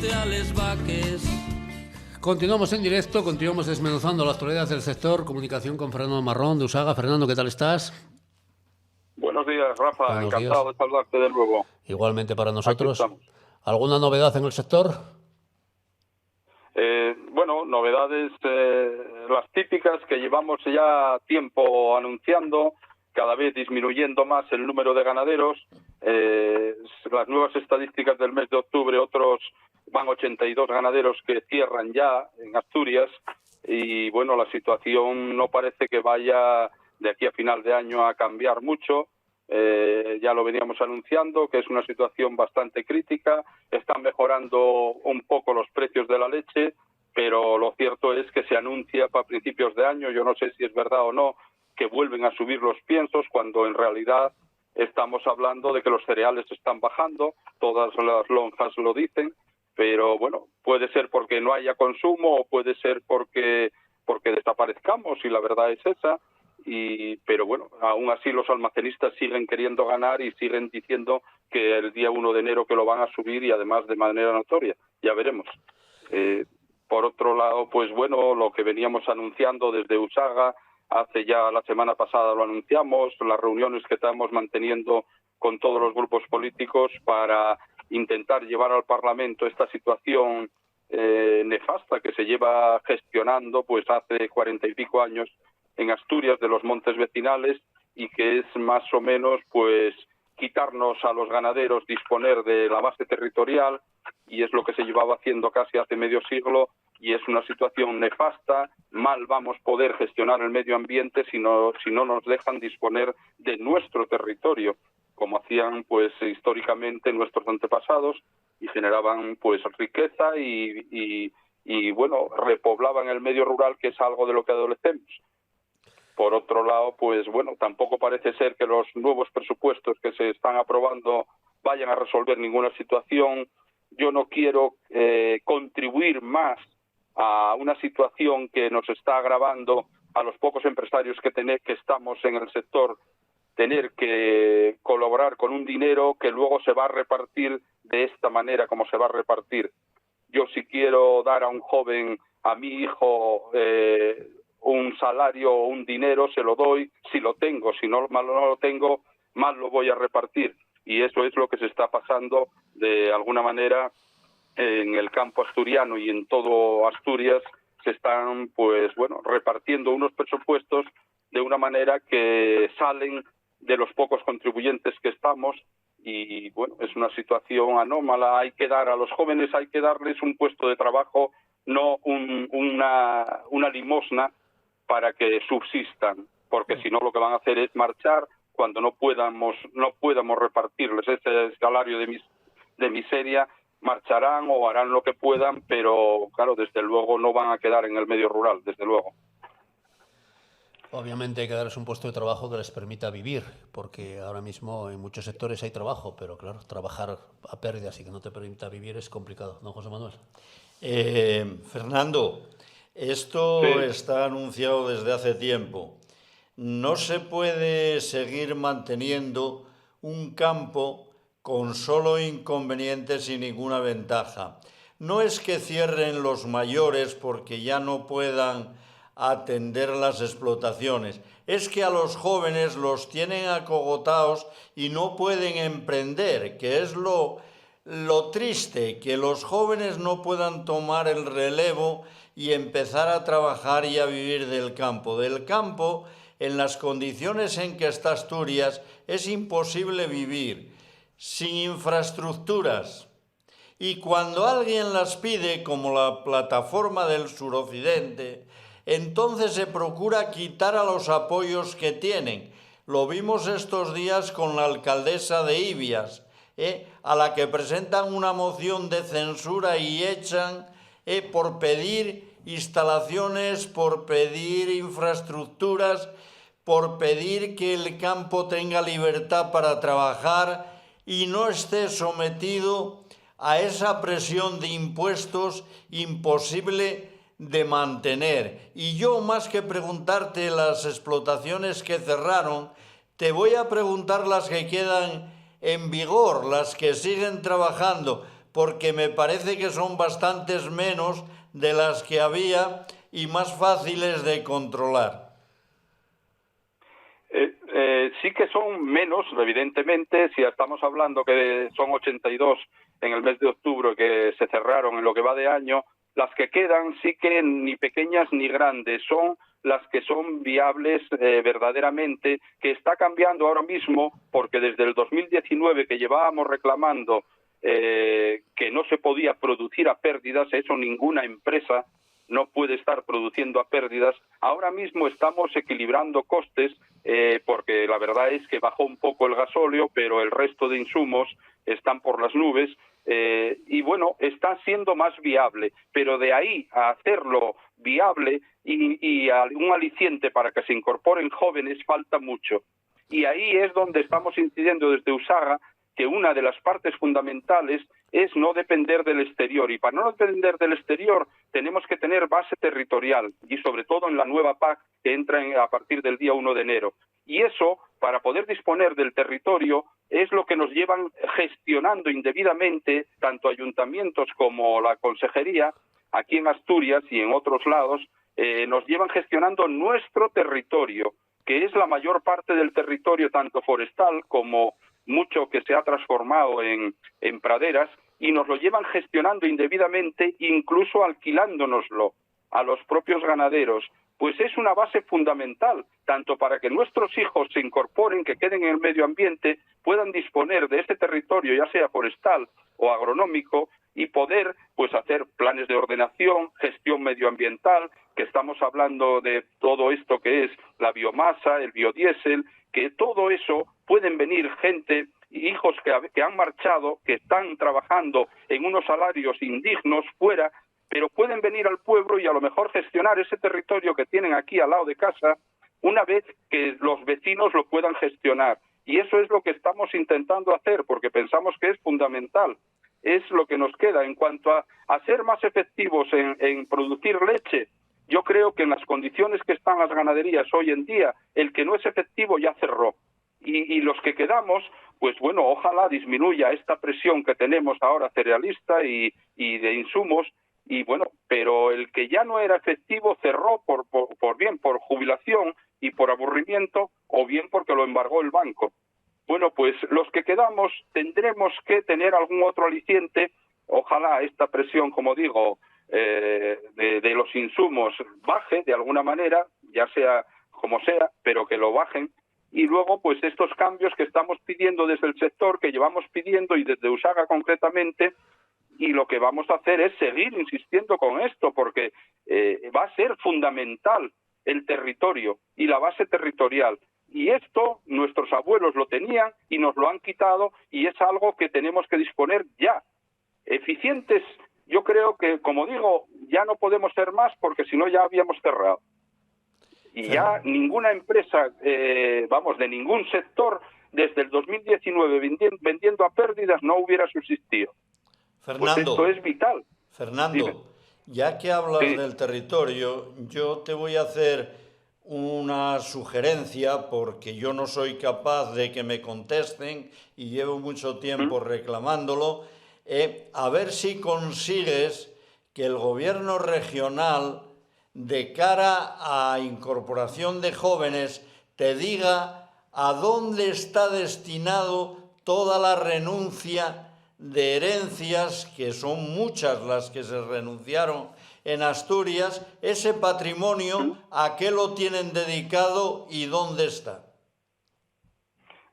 frente a les vaques. Continuamos en directo, continuamos desmenuzando las actualidades del sector. Comunicación con Fernando Marrón de Usaga. Fernando, ¿qué tal estás? Buenos días, Rafa. Buenos Encantado días. de saludarte de nuevo. Igualmente para nosotros. Aquí estamos. ¿Alguna novedad en el sector? Bueno, novedades las típicas que llevamos ya tiempo anunciando, cada vez disminuyendo más el número de ganaderos. Las nuevas estadísticas del mes de octubre, otros van 82 ganaderos que cierran ya en Asturias y bueno, la situación no parece que vaya de aquí a final de año a cambiar mucho. Ya lo veníamos anunciando, que es una situación bastante crítica. Están mejorando un poco los precios de la leche, pero lo cierto es que se anuncia para principios de año, yo no sé si es verdad o no, que vuelven a subir los piensos, cuando en realidad estamos hablando de que los cereales están bajando, todas las lonjas lo dicen, pero bueno, puede ser porque no haya consumo o puede ser porque desaparezcamos, y la verdad es esa. Pero bueno, aún así los almacenistas siguen queriendo ganar y siguen diciendo que el día 1 de enero que lo van a subir, y además de manera notoria. Ya veremos. Por otro lado, pues bueno, lo que veníamos anunciando desde Usaga, hace ya la semana pasada lo anunciamos, las reuniones que estamos manteniendo con todos los grupos políticos para intentar llevar al Parlamento esta situación nefasta que se lleva gestionando pues hace 40 y pico años en Asturias, de los montes vecinales, y que es más o menos pues quitarnos a los ganaderos disponer de la base territorial, y es lo que se llevaba haciendo casi hace medio siglo, y es una situación nefasta. Mal vamos a poder gestionar el medio ambiente si no nos dejan disponer de nuestro territorio, como hacían pues históricamente nuestros antepasados, y generaban pues riqueza y bueno, repoblaban el medio rural, que es algo de lo que adolecemos. Por otro lado, pues bueno, tampoco parece ser que los nuevos presupuestos que se están aprobando vayan a resolver ninguna situación. Yo no quiero contribuir más a una situación que nos está agravando a los pocos empresarios que estamos en el sector, tener que colaborar con un dinero que luego se va a repartir de esta manera como se va a repartir. Yo, si quiero dar a un joven, a mi hijo, un salario o un dinero, se lo doy si lo tengo. Si no lo tengo, mal lo voy a repartir. Y eso es lo que se está pasando de alguna manera en el campo asturiano, y en todo Asturias se están pues bueno repartiendo unos presupuestos de una manera que salen de los pocos contribuyentes que estamos, y bueno, es una situación anómala. Hay que dar a los jóvenes, hay que darles un puesto de trabajo, no una limosna para que subsistan, porque si no lo que van a hacer es marchar cuando no podamos repartirles ese salario de miseria. Marcharán o harán lo que puedan, pero claro, desde luego no van a quedar en el medio rural, desde luego. Obviamente hay que darles un puesto de trabajo que les permita vivir, porque ahora mismo en muchos sectores hay trabajo, pero claro, trabajar a pérdidas y que no te permita vivir es complicado. Don José Manuel. Fernando, esto Sí. está anunciado desde hace tiempo. No se puede seguir manteniendo un campo con solo inconvenientes y ninguna ventaja. No es que cierren los mayores porque ya no puedan atender las explotaciones, es que a los jóvenes los tienen acogotados y no pueden emprender, que es lo triste, que los jóvenes no puedan tomar el relevo y empezar a trabajar y a vivir del campo. Del campo, en las condiciones en que está Asturias, es imposible vivir sin infraestructuras. Y cuando alguien las pide, como la plataforma del suroccidente, entonces se procura quitar a los apoyos que tienen. Lo vimos estos días con la alcaldesa de Ibias, a la que presentan una moción de censura y echan por pedir instalaciones, por pedir infraestructuras, por pedir que el campo tenga libertad para trabajar y no esté sometido a esa presión de impuestos imposible de mantener. Y yo, más que preguntarte las explotaciones que cerraron, te voy a preguntar las que quedan en vigor, las que siguen trabajando, porque me parece que son bastantes menos de las que había y más fáciles de controlar. Sí que son menos, evidentemente, si estamos hablando que son 82 en el mes de octubre que se cerraron en lo que va de año, las que quedan sí que ni pequeñas ni grandes, son las que son viables verdaderamente, que está cambiando ahora mismo, porque desde el 2019 que llevábamos reclamando que no se podía producir a pérdidas, eso ninguna empresa no puede estar produciendo a pérdidas. Ahora mismo estamos equilibrando costes porque la verdad es que bajó un poco el gasóleo, pero el resto de insumos están por las nubes y bueno, está siendo más viable, pero de ahí a hacerlo viable y un aliciente para que se incorporen jóvenes falta mucho. Y ahí es donde estamos incidiendo desde USAGA, que una de las partes fundamentales es no depender del exterior. Y para no depender del exterior tenemos que tener base territorial y sobre todo en la nueva PAC que entra a partir del día 1 de enero. Y eso, para poder disponer del territorio, es lo que nos llevan gestionando indebidamente tanto ayuntamientos como la consejería, aquí en Asturias y en otros lados, nos llevan gestionando nuestro territorio, que es la mayor parte del territorio tanto forestal como mucho que se ha transformado en praderas, y nos lo llevan gestionando indebidamente, incluso alquilándonoslo a los propios ganaderos. Pues es una base fundamental, tanto para que nuestros hijos se incorporen, que queden en el medio ambiente, puedan disponer de este territorio, ya sea forestal o agronómico, y poder pues hacer planes de ordenación, gestión medioambiental, que estamos hablando de todo esto que es la biomasa, el biodiesel, que todo eso pueden venir gente, hijos que han marchado, que están trabajando en unos salarios indignos fuera, pero pueden venir al pueblo y a lo mejor gestionar ese territorio que tienen aquí al lado de casa una vez que los vecinos lo puedan gestionar. Y eso es lo que estamos intentando hacer, porque pensamos que es fundamental. Es lo que nos queda. En cuanto a ser más efectivos en producir leche, yo creo que en las condiciones que están las ganaderías hoy en día, el que no es efectivo ya cerró. Y los que quedamos, pues bueno, ojalá disminuya esta presión que tenemos ahora cerealista y de insumos, y bueno, pero el que ya no era efectivo cerró por bien por jubilación y por aburrimiento, o bien porque lo embargó el banco. Bueno, pues los que quedamos tendremos que tener algún otro aliciente. Ojalá esta presión, como digo, de los insumos baje de alguna manera, ya sea como sea, pero que lo bajen. Y luego, pues estos cambios que estamos pidiendo desde el sector, que llevamos pidiendo y desde USAGA concretamente, y lo que vamos a hacer es seguir insistiendo con esto, porque va a ser fundamental el territorio y la base territorial. Y esto nuestros abuelos lo tenían y nos lo han quitado, y es algo que tenemos que disponer ya. Eficientes, yo creo que, como digo, ya no podemos ser más, porque si no ya habíamos cerrado. Y ya ninguna empresa, de ningún sector, desde el 2019 vendiendo a pérdidas no hubiera subsistido. Fernando, pues esto es vital. Fernando, Dime. ya que hablas Sí. del territorio, yo te voy a hacer una sugerencia, porque yo no soy capaz de que me contesten y llevo mucho tiempo reclamándolo, a ver si consigues que el gobierno regional, de cara a incorporación de jóvenes, te diga a dónde está destinado toda la renuncia de herencias, que son muchas las que se renunciaron en Asturias, ese patrimonio, ¿a qué lo tienen dedicado y dónde está?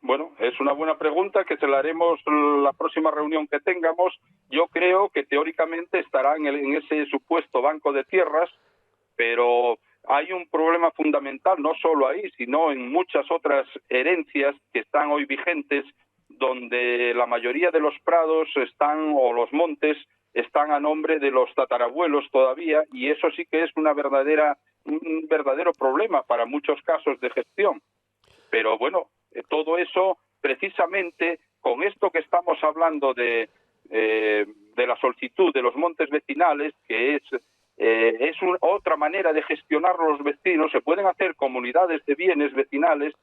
Bueno, es una buena pregunta que se la haremos la próxima reunión que tengamos. Yo creo que teóricamente estará en ese supuesto banco de tierras, pero hay un problema fundamental, no solo ahí, sino en muchas otras herencias que están hoy vigentes, donde la mayoría de los prados o los montes están a nombre de los tatarabuelos todavía, y eso sí que es un verdadero problema para muchos casos de gestión. Pero bueno, todo eso, precisamente con esto que estamos hablando de la solicitud de los montes vecinales, que es otra manera de gestionar los vecinos. Se pueden hacer comunidades de bienes vecinales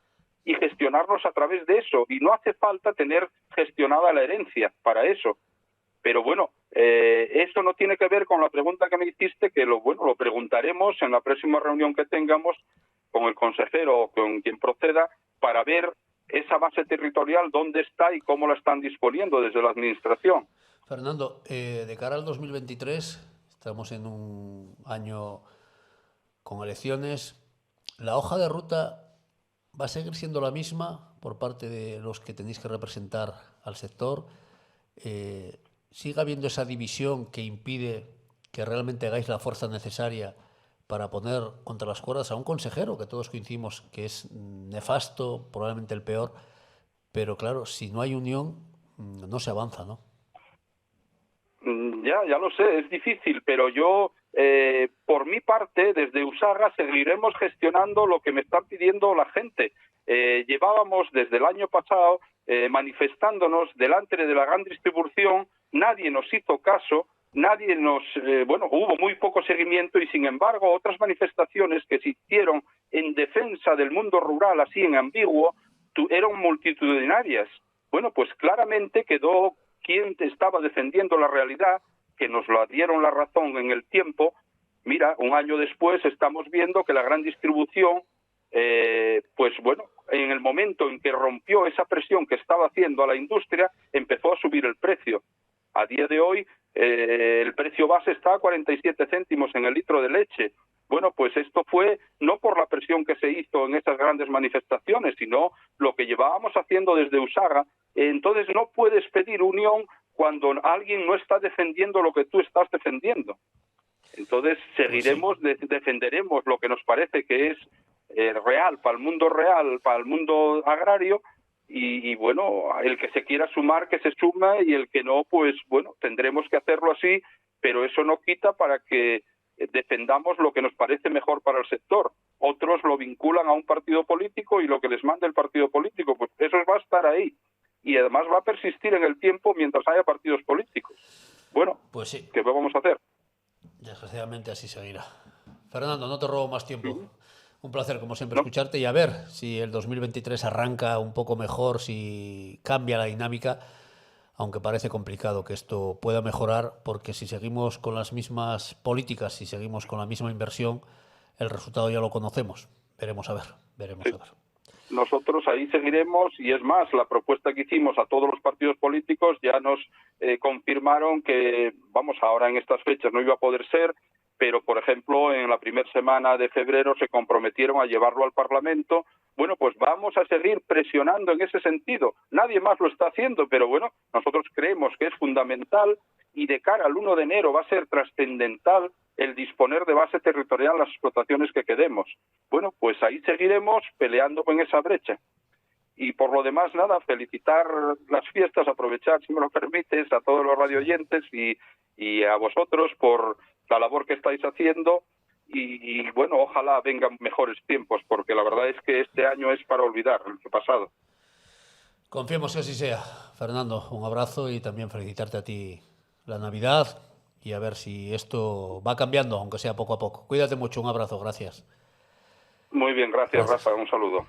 y gestionarlos a través de eso, y no hace falta tener gestionada la herencia para eso. Pero bueno, eso no tiene que ver con la pregunta que me hiciste, que lo preguntaremos en la próxima reunión que tengamos con el consejero o con quien proceda para ver esa base territorial, dónde está y cómo la están disponiendo desde la Administración. Fernando, de cara al 2023, estamos en un año con elecciones. ¿La hoja de ruta va a seguir siendo la misma por parte de los que tenéis que representar al sector? ¿Sigue habiendo esa división que impide que realmente hagáis la fuerza necesaria para poner contra las cuerdas a un consejero que todos coincidimos que es nefasto, probablemente el peor? Pero claro, si no hay unión, no se avanza, ¿no? Ya lo sé, es difícil, pero yo, por mi parte, desde Usaga seguiremos gestionando lo que me están pidiendo la gente. Llevábamos desde el año pasado manifestándonos delante de la gran distribución, nadie nos hizo caso, hubo muy poco seguimiento y sin embargo otras manifestaciones que se hicieron en defensa del mundo rural, así en ambiguo, eran multitudinarias. Bueno, pues claramente quedó quien estaba defendiendo la realidad, que nos lo dieron la razón en el tiempo. Mira, un año después estamos viendo que la gran distribución, en el momento en que rompió esa presión que estaba haciendo a la industria, empezó a subir el precio. A día de hoy, el precio base está a 47 céntimos en el litro de leche. Bueno, pues esto fue no por la presión que se hizo en esas grandes manifestaciones, sino lo que llevábamos haciendo desde Usaga. Entonces no puedes pedir unión cuando alguien no está defendiendo lo que tú estás defendiendo. Entonces defenderemos lo que nos parece que es real, para el mundo agrario, y bueno, el que se quiera sumar, que se suma, y el que no, pues bueno, tendremos que hacerlo así, pero eso no quita para que defendamos lo que nos parece mejor para el sector. Otros lo vinculan a un partido político y lo que les manda el partido político, pues eso va a estar ahí. Y además va a persistir en el tiempo mientras haya partidos políticos. Bueno, pues sí. ¿Qué vamos a hacer? Desgraciadamente así seguirá. Fernando, no te robo más tiempo. Un placer, como siempre, escucharte y a ver si el 2023 arranca un poco mejor, si cambia la dinámica, aunque parece complicado que esto pueda mejorar, porque si seguimos con las mismas políticas, si seguimos con la misma inversión, el resultado ya lo conocemos. Veremos a ver. Nosotros ahí seguiremos, y es más, la propuesta que hicimos a todos los partidos políticos ya nos confirmaron que, ahora en estas fechas no iba a poder ser, pero por ejemplo en la primera semana de febrero se comprometieron a llevarlo al Parlamento. Bueno, pues vamos a seguir presionando en ese sentido. Nadie más lo está haciendo, pero bueno, nosotros creemos que es fundamental, y de cara al 1 de enero va a ser trascendental el disponer de base territorial las explotaciones que quedemos. Bueno, pues ahí seguiremos peleando con esa brecha. Y por lo demás, nada, felicitar las fiestas, aprovechar, si me lo permites, a todos los radioyentes y a vosotros por la labor que estáis haciendo. Y bueno, ojalá vengan mejores tiempos, porque la verdad es que este año es para olvidar el pasado. Confiemos que así sea. Fernando, un abrazo y también felicitarte a ti la Navidad y a ver si esto va cambiando, aunque sea poco a poco. Cuídate mucho, un abrazo, gracias. Muy bien, gracias. Rafa, un saludo.